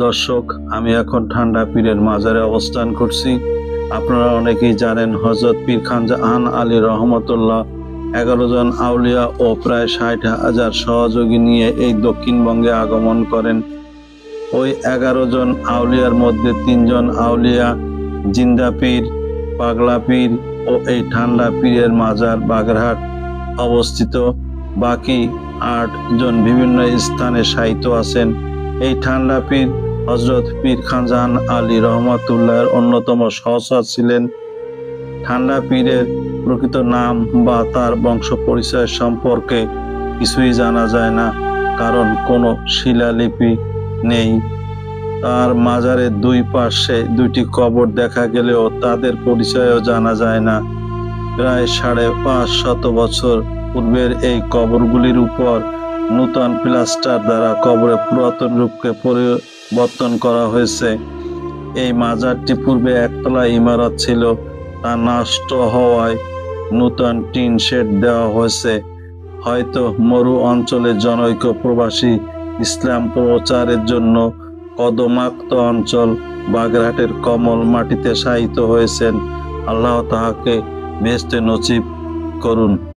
দর্শক, আমি এখন ঠান্ডা পীরের মাজারে অবস্থান করছি। আপনারা অনেকেই জানেন, হযরত পীর খানজাহান আলী রহমতুল্লাহ 11 জন আউলিয়া ও প্রায় 60,000 সহযোগী নিয়ে এই দক্ষিণবঙ্গে আগমন করেন। ওই 11 জন আউলিয়ার মধ্যে 3 জন আউলিয়া জিন্দা পীর, পাগলা পীর ও এই ঠান্ডা পীরের মাজার বাগেরহাট অবস্থিত। বাকি 8 জন বিভিন্ন স্থানে শায়িত আছেন। এই ঠান্ডা পীর হযরত পীর খানজাহান আলী রহমাতুল্লাহর অন্যতম সহচর ছিলেন। ঠান্ডা পীরের প্রকৃত নাম বা তার বংশ পরিচয় সম্পর্কে কিছুই জানা যায় না, কারণ কোনো শিলালিপি নেই। তার মাজারের দুই পাশে 2টি কবর দেখা গেলেও তাদের পরিচয়ও জানা যায় না। প্রায় 550 বছর পূর্বের এই কবরগুলির উপর নূতন প্লাস্টার দ্বারা কবরের পুরাতন রূপকে পরিবর্তন করা হয়েছে। এই মাজারটি পূর্বে একতলা ইমারত ছিল, তা নষ্ট হওয়ায় নূতন টিন শেড দেওয়া হয়েছে। হয়তো মরু অঞ্চলে জনৈক প্রবাসী ইসলাম প্রচারের জন্য কদমাক্ত অঞ্চল বাগেরহাটের কমল মাটিতে শায়িত হয়েছেন। আল্লাহ তাহাকে বেহেশতে নসিব করুন।